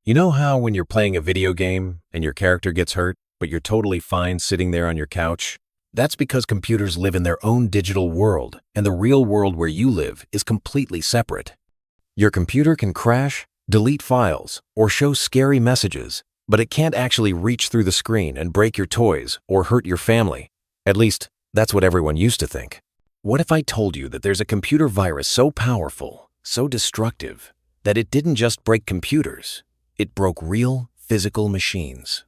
You know how when you're playing a video game and your character gets hurt, but you're totally fine sitting there on your couch? That's because computers live in their own digital world, and the real world where you live is completely separate. Your computer can crash, delete files, or show scary messages, but it can't actually reach through the screen and break your toys or hurt your family. At least, that's what everyone used to think. What if I told you that there's a computer virus so powerful, so destructive, that it didn't just break computers? It broke real, physical machines.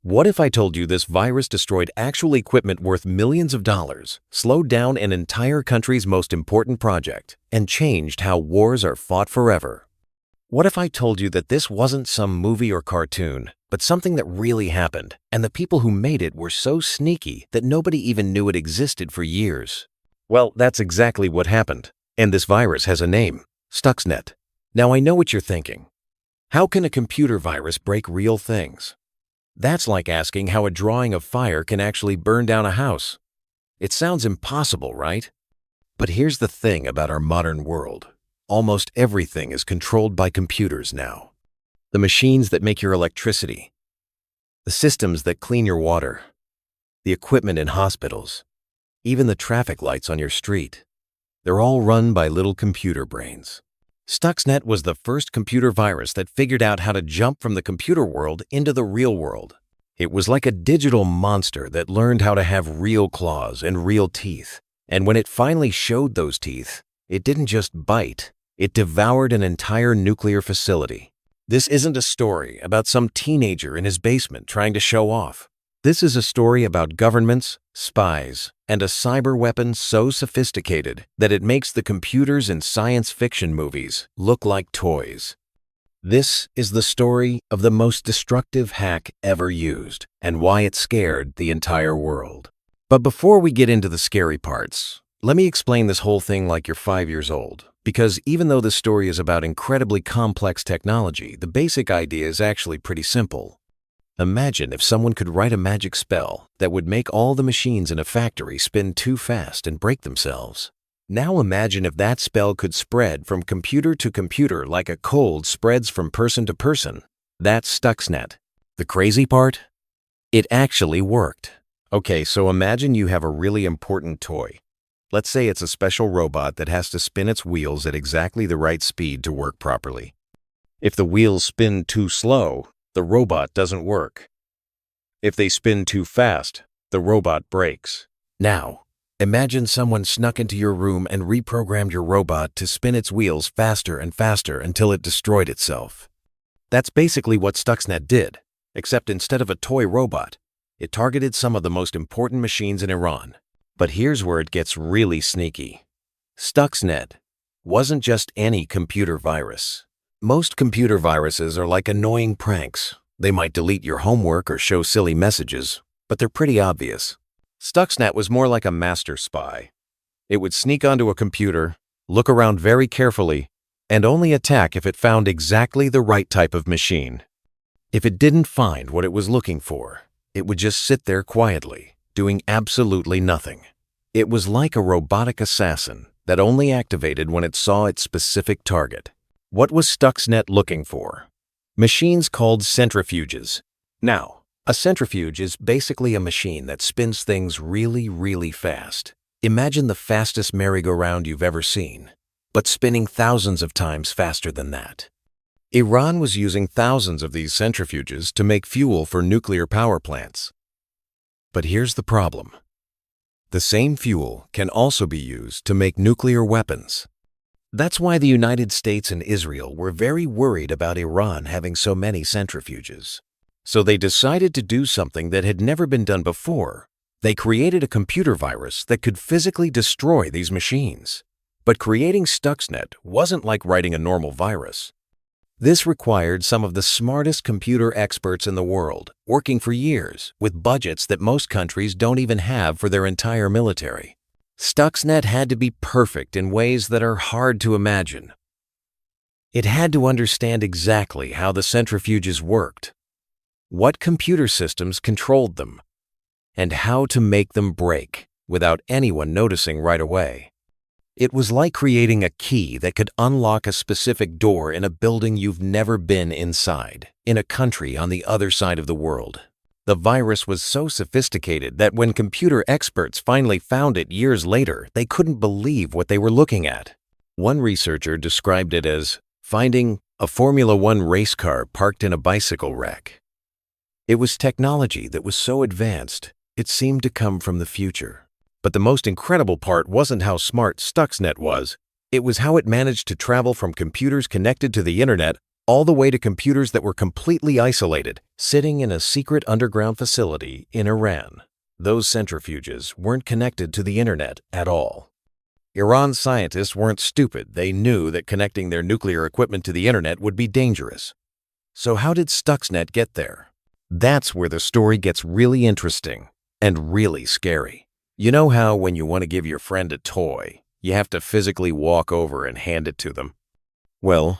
What if I told you this virus destroyed actual equipment worth millions of dollars, slowed down an entire country's most important project, and changed how wars are fought forever? What if I told you that this wasn't some movie or cartoon, but something that really happened, and the people who made it were so sneaky that nobody even knew it existed for years? Well, that's exactly what happened, and this virus has a name: Stuxnet. Now I know what you're thinking. How can a computer virus break real things? That's like asking how a drawing of fire can actually burn down a house. It sounds impossible, right? But here's the thing about our modern world. Almost everything is controlled by computers now. The machines that make your electricity, the systems that clean your water, the equipment in hospitals, even the traffic lights on your street. They're all run by little computer brains. Stuxnet was the first computer virus that figured out how to jump from the computer world into the real world. It was like a digital monster that learned how to have real claws and real teeth. And when it finally showed those teeth, it didn't just bite, it devoured an entire nuclear facility. This isn't a story about some teenager in his basement trying to show off. This is a story about governments, spies, and a cyber weapon so sophisticated that it makes the computers in science fiction movies look like toys. This is the story of the most destructive hack ever used and why it scared the entire world. But before we get into the scary parts, let me explain this whole thing like you're 5 years old. Because even though the story is about incredibly complex technology, the basic idea is actually pretty simple. Imagine if someone could write a magic spell that would make all the machines in a factory spin too fast and break themselves. Now imagine if that spell could spread from computer to computer like a cold spreads from person to person. That's Stuxnet. The crazy part? It actually worked. Okay, so imagine you have a really important toy. Let's say it's a special robot that has to spin its wheels at exactly the right speed to work properly. If the wheels spin too slow, the robot doesn't work. If they spin too fast, the robot breaks. Now, imagine someone snuck into your room and reprogrammed your robot to spin its wheels faster and faster until it destroyed itself. That's basically what Stuxnet did, except instead of a toy robot, it targeted some of the most important machines in Iran. But here's where it gets really sneaky. Stuxnet wasn't just any computer virus. Most computer viruses are like annoying pranks. They might delete your homework or show silly messages, but they're pretty obvious. Stuxnet was more like a master spy. It would sneak onto a computer, look around very carefully, and only attack if it found exactly the right type of machine. If it didn't find what it was looking for, it would just sit there quietly, doing absolutely nothing. It was like a robotic assassin that only activated when it saw its specific target. What was Stuxnet looking for? Machines called centrifuges. Now, a centrifuge is basically a machine that spins things really, really fast. Imagine the fastest merry-go-round you've ever seen, but spinning thousands of times faster than that. Iran was using thousands of these centrifuges to make fuel for nuclear power plants. But here's the problem. The same fuel can also be used to make nuclear weapons. That's why the United States and Israel were very worried about Iran having so many centrifuges. So they decided to do something that had never been done before. They created a computer virus that could physically destroy these machines. But creating Stuxnet wasn't like writing a normal virus. This required some of the smartest computer experts in the world, working for years, with budgets that most countries don't even have for their entire military. Stuxnet had to be perfect in ways that are hard to imagine. It had to understand exactly how the centrifuges worked, what computer systems controlled them, and how to make them break without anyone noticing right away. It was like creating a key that could unlock a specific door in a building you've never been inside, in a country on the other side of the world. The virus was so sophisticated that when computer experts finally found it years later, they couldn't believe what they were looking at. One researcher described it as finding a Formula One race car parked in a bicycle rack. It was technology that was so advanced, it seemed to come from the future. But the most incredible part wasn't how smart Stuxnet was. It was how it managed to travel from computers connected to the internet all the way to computers that were completely isolated, sitting in a secret underground facility in Iran. Those centrifuges weren't connected to the internet at all. Iran's scientists weren't stupid. They knew that connecting their nuclear equipment to the internet would be dangerous. So how did Stuxnet get there? That's where the story gets really interesting and really scary. You know how when you want to give your friend a toy, you have to physically walk over and hand it to them? Well,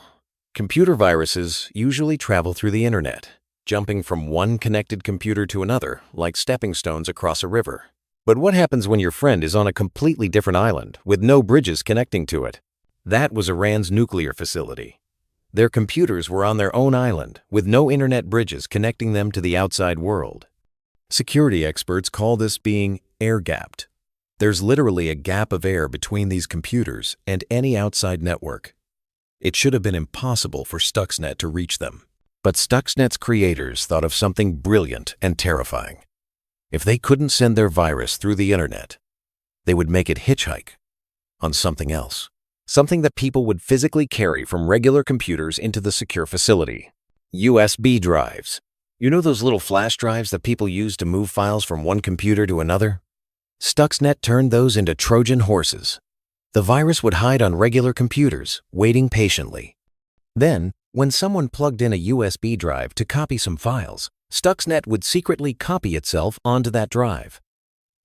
computer viruses usually travel through the internet, jumping from one connected computer to another like stepping stones across a river. But what happens when your friend is on a completely different island with no bridges connecting to it? That was Iran's nuclear facility. Their computers were on their own island with no internet bridges connecting them to the outside world. Security experts call this being air-gapped. There's literally a gap of air between these computers and any outside network. It should have been impossible for Stuxnet to reach them. But Stuxnet's creators thought of something brilliant and terrifying. If they couldn't send their virus through the internet, they would make it hitchhike on something else. Something that people would physically carry from regular computers into the secure facility. USB drives. You know those little flash drives that people use to move files from one computer to another? Stuxnet turned those into Trojan horses. The virus would hide on regular computers, waiting patiently. Then, when someone plugged in a USB drive to copy some files, Stuxnet would secretly copy itself onto that drive.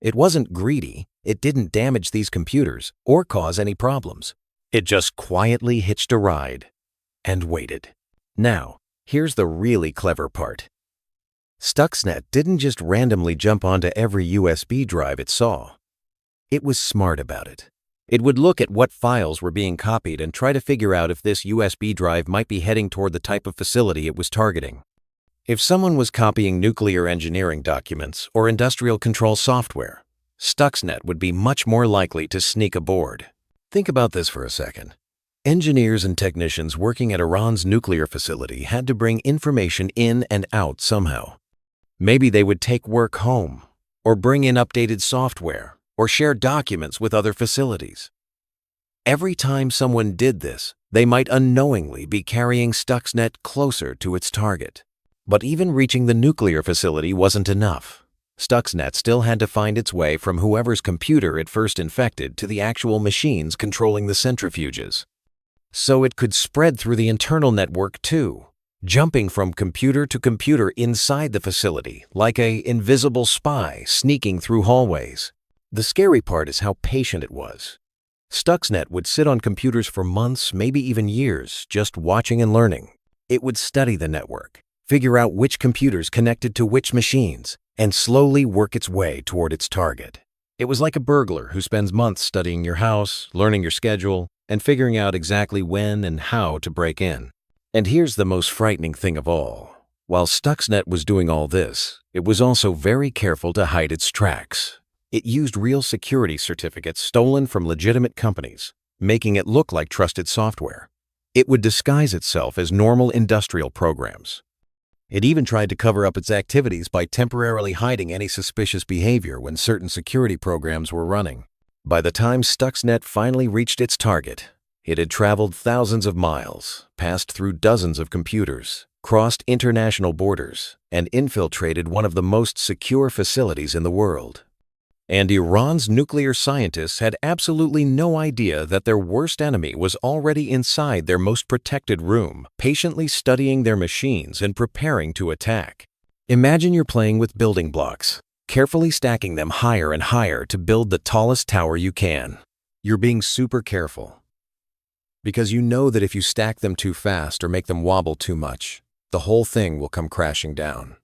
It wasn't greedy. It didn't damage these computers or cause any problems. It just quietly hitched a ride and waited. Now, here's the really clever part. Stuxnet didn't just randomly jump onto every USB drive it saw. It was smart about it. It would look at what files were being copied and try to figure out if this USB drive might be heading toward the type of facility it was targeting. If someone was copying nuclear engineering documents or industrial control software, Stuxnet would be much more likely to sneak aboard. Think about this for a second. Engineers and technicians working at Iran's nuclear facility had to bring information in and out somehow. Maybe they would take work home, or bring in updated software, or share documents with other facilities. Every time someone did this, they might unknowingly be carrying Stuxnet closer to its target. But even reaching the nuclear facility wasn't enough. Stuxnet still had to find its way from whoever's computer it first infected to the actual machines controlling the centrifuges. So it could spread through the internal network too, jumping from computer to computer inside the facility like an invisible spy sneaking through hallways. The scary part is how patient it was. Stuxnet would sit on computers for months, maybe even years, just watching and learning. It would study the network, figure out which computers connected to which machines, and slowly work its way toward its target. It was like a burglar who spends months studying your house, learning your schedule, and figuring out exactly when and how to break in. And here's the most frightening thing of all. While Stuxnet was doing all this, it was also very careful to hide its tracks. It used real security certificates stolen from legitimate companies, making it look like trusted software. It would disguise itself as normal industrial programs. It even tried to cover up its activities by temporarily hiding any suspicious behavior when certain security programs were running. By the time Stuxnet finally reached its target, it had traveled thousands of miles, passed through dozens of computers, crossed international borders, and infiltrated one of the most secure facilities in the world. And Iran's nuclear scientists had absolutely no idea that their worst enemy was already inside their most protected room, patiently studying their machines and preparing to attack. Imagine you're playing with building blocks, carefully stacking them higher and higher to build the tallest tower you can. You're being super careful, because you know that if you stack them too fast or make them wobble too much, the whole thing will come crashing down.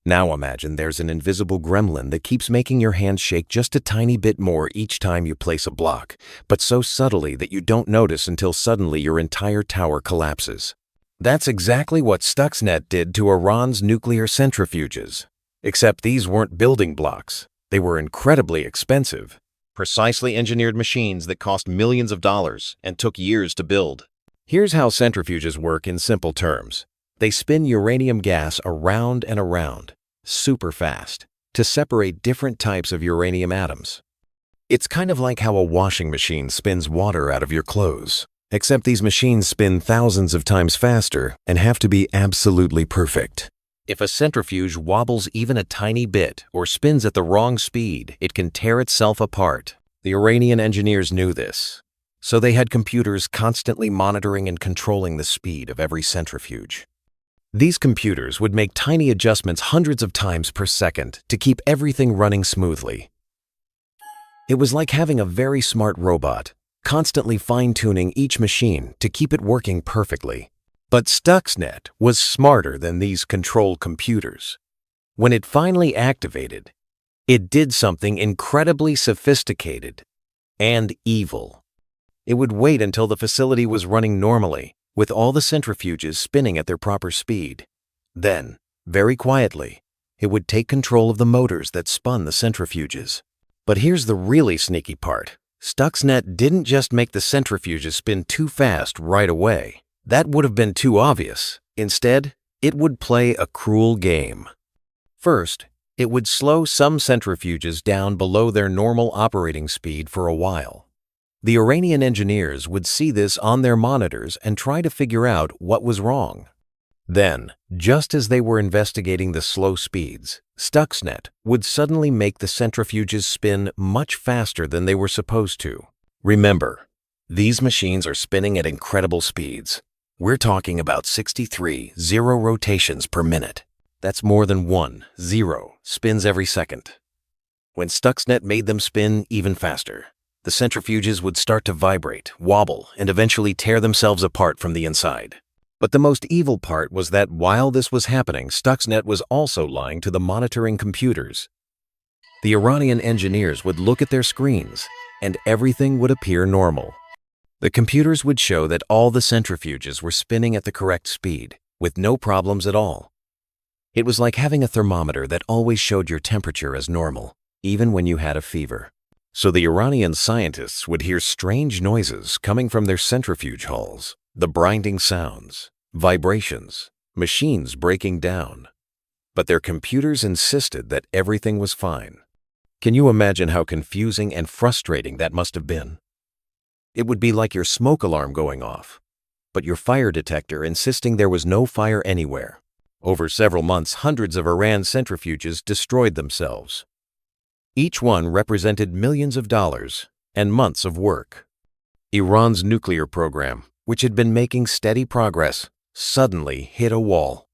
Now imagine there's an invisible gremlin that keeps making your hand shake just a tiny bit more each time you place a block, but so subtly that you don't notice until suddenly your entire tower collapses. That's exactly what Stuxnet did to Iran's nuclear centrifuges. Except these weren't building blocks. They were incredibly expensive, precisely engineered machines that cost millions of dollars and took years to build. Here's how centrifuges work in simple terms. They spin uranium gas around and around, super fast, to separate different types of uranium atoms. It's kind of like how a washing machine spins water out of your clothes, except these machines spin thousands of times faster and have to be absolutely perfect. If a centrifuge wobbles even a tiny bit or spins at the wrong speed, it can tear itself apart. The Iranian engineers knew this, so they had computers constantly monitoring and controlling the speed of every centrifuge. These computers would make tiny adjustments hundreds of times per second to keep everything running smoothly. It was like having a very smart robot, constantly fine-tuning each machine to keep it working perfectly. But Stuxnet was smarter than these control computers. When it finally activated, it did something incredibly sophisticated and evil. It would wait until the facility was running normally, with all the centrifuges spinning at their proper speed. Then, very quietly, it would take control of the motors that spun the centrifuges. But here's the really sneaky part. Stuxnet didn't just make the centrifuges spin too fast right away. That would have been too obvious. Instead, it would play a cruel game. First, it would slow some centrifuges down below their normal operating speed for a while. The Iranian engineers would see this on their monitors and try to figure out what was wrong. Then, just as they were investigating the slow speeds, Stuxnet would suddenly make the centrifuges spin much faster than they were supposed to. Remember, these machines are spinning at incredible speeds. We're talking about 63 zero rotations per minute. That's more than 1 0 spins every second. When Stuxnet made them spin even faster, the centrifuges would start to vibrate, wobble, and eventually tear themselves apart from the inside. But the most evil part was that while this was happening, Stuxnet was also lying to the monitoring computers. The Iranian engineers would look at their screens, and everything would appear normal. The computers would show that all the centrifuges were spinning at the correct speed, with no problems at all. It was like having a thermometer that always showed your temperature as normal, even when you had a fever. So the Iranian scientists would hear strange noises coming from their centrifuge halls, the grinding sounds, vibrations, machines breaking down. But their computers insisted that everything was fine. Can you imagine how confusing and frustrating that must have been? It would be like your smoke alarm going off, but your fire detector insisting there was no fire anywhere. Over several months, hundreds of Iran's centrifuges destroyed themselves. Each one represented millions of dollars and months of work. Iran's nuclear program, which had been making steady progress, suddenly hit a wall.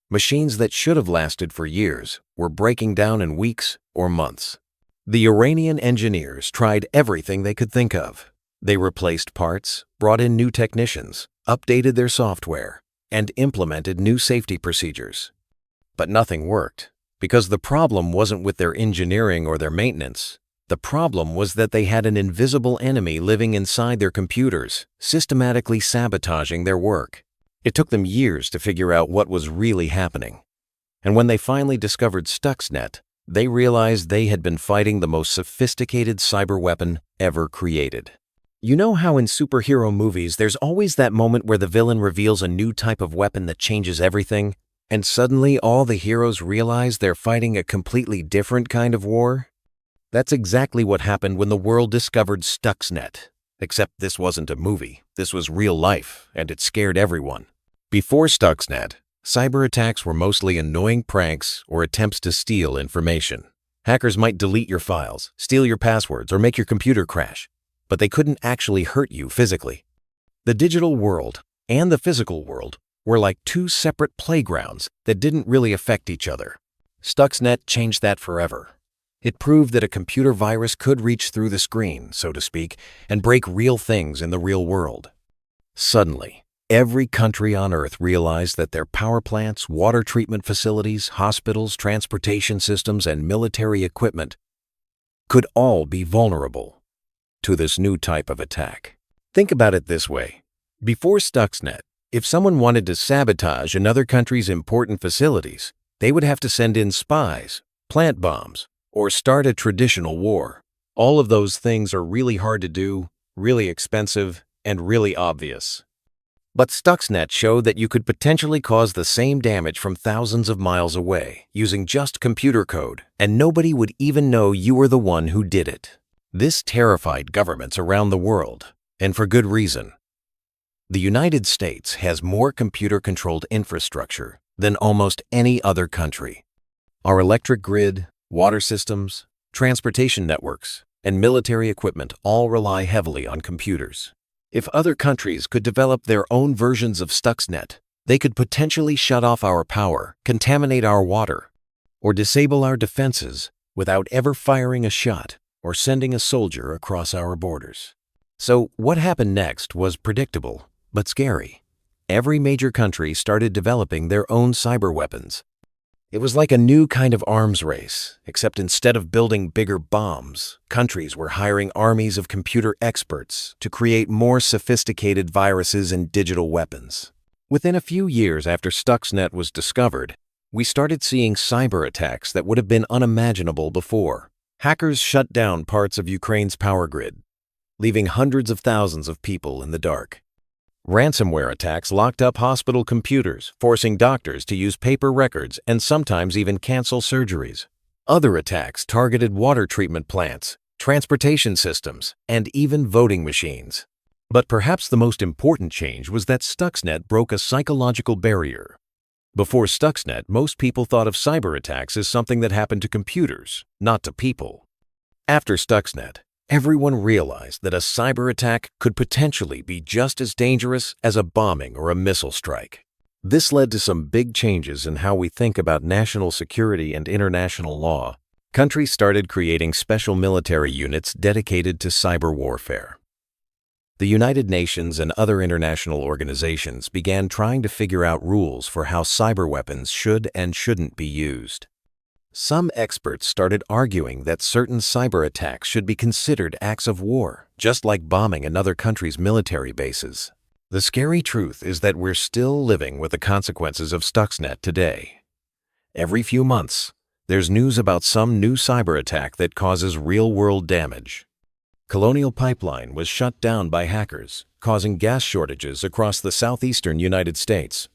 Machines that should have lasted for years were breaking down in weeks or months. The Iranian engineers tried everything they could think of. They replaced parts, brought in new technicians, updated their software, and implemented new safety procedures. But nothing worked, because the problem wasn't with their engineering or their maintenance. The problem was that they had an invisible enemy living inside their computers, systematically sabotaging their work. It took them years to figure out what was really happening. And when they finally discovered Stuxnet, they realized they had been fighting the most sophisticated cyber weapon ever created. You know how in superhero movies there's always that moment where the villain reveals a new type of weapon that changes everything, and suddenly all the heroes realize they're fighting a completely different kind of war? That's exactly what happened when the world discovered Stuxnet. Except this wasn't a movie, this was real life, and it scared everyone. Before Stuxnet, cyber attacks were mostly annoying pranks or attempts to steal information. Hackers might delete your files, steal your passwords, or make your computer crash, but they couldn't actually hurt you physically. The digital world and the physical world were like two separate playgrounds that didn't really affect each other. Stuxnet changed that forever. It proved that a computer virus could reach through the screen, so to speak, and break real things in the real world. Suddenly, Every country on Earth realized that their power plants, water treatment facilities, hospitals, transportation systems, and military equipment could all be vulnerable to this new type of attack. Think about it this way. Before Stuxnet, if someone wanted to sabotage another country's important facilities, they would have to send in spies, plant bombs, or start a traditional war. All of those things are really hard to do, really expensive, and really obvious. But Stuxnet showed that you could potentially cause the same damage from thousands of miles away using just computer code, and nobody would even know you were the one who did it. This terrified governments around the world, and for good reason. The United States has more computer-controlled infrastructure than almost any other country. Our electric grid, water systems, transportation networks, and military equipment all rely heavily on computers. If other countries could develop their own versions of Stuxnet, they could potentially shut off our power, contaminate our water, or disable our defenses without ever firing a shot or sending a soldier across our borders. So what happened next was predictable, but scary. Every major country started developing their own cyber weapons. It was like a new kind of arms race, except instead of building bigger bombs, countries were hiring armies of computer experts to create more sophisticated viruses and digital weapons. Within a few years after Stuxnet was discovered, we started seeing cyber attacks that would have been unimaginable before. Hackers shut down parts of Ukraine's power grid, leaving hundreds of thousands of people in the dark. Ransomware attacks locked up hospital computers, forcing doctors to use paper records and sometimes even cancel surgeries. Other attacks targeted water treatment plants, transportation systems, and even voting machines. But perhaps the most important change was that Stuxnet broke a psychological barrier. Before Stuxnet, most people thought of cyber attacks as something that happened to computers, not to people. After Stuxnet, everyone realized that a cyber attack could potentially be just as dangerous as a bombing or a missile strike. This led to some big changes in how we think about national security and international law. Countries started creating special military units dedicated to cyber warfare. The United Nations and other international organizations began trying to figure out rules for how cyber weapons should and shouldn't be used. Some experts started arguing that certain cyber attacks should be considered acts of war, just like bombing another country's military bases. The scary truth is that we're still living with the consequences of Stuxnet today. Every few months, there's news about some new cyber attack that causes real-world damage. Colonial Pipeline was shut down by hackers, causing gas shortages across the southeastern United States.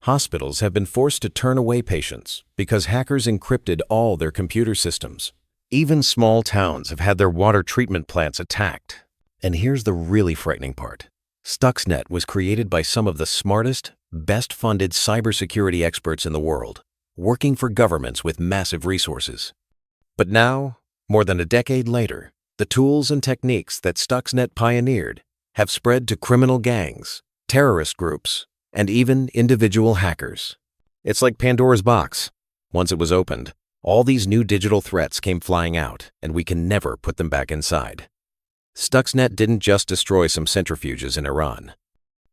Hospitals have been forced to turn away patients because hackers encrypted all their computer systems. Even small towns have had their water treatment plants attacked. And here's the really frightening part. Stuxnet was created by some of the smartest, best-funded cybersecurity experts in the world, working for governments with massive resources. But now, more than a decade later, the tools and techniques that Stuxnet pioneered have spread to criminal gangs, terrorist groups, and even individual hackers. It's like Pandora's box. Once it was opened, all these new digital threats came flying out, and we can never put them back inside. Stuxnet didn't just destroy some centrifuges in Iran.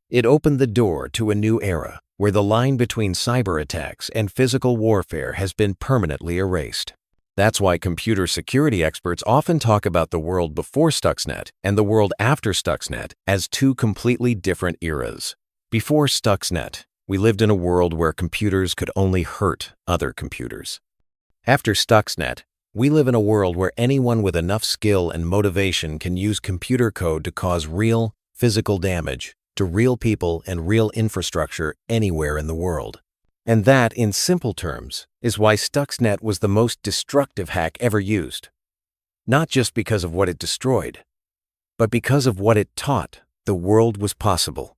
It opened the door to a new era where the line between cyber attacks and physical warfare has been permanently erased. That's why computer security experts often talk about the world before Stuxnet and the world after Stuxnet as two completely different eras. Before Stuxnet, we lived in a world where computers could only hurt other computers. After Stuxnet, we live in a world where anyone with enough skill and motivation can use computer code to cause real, physical damage to real people and real infrastructure anywhere in the world. And that, in simple terms, is why Stuxnet was the most destructive hack ever used. Not just because of what it destroyed, but because of what it taught the world was possible.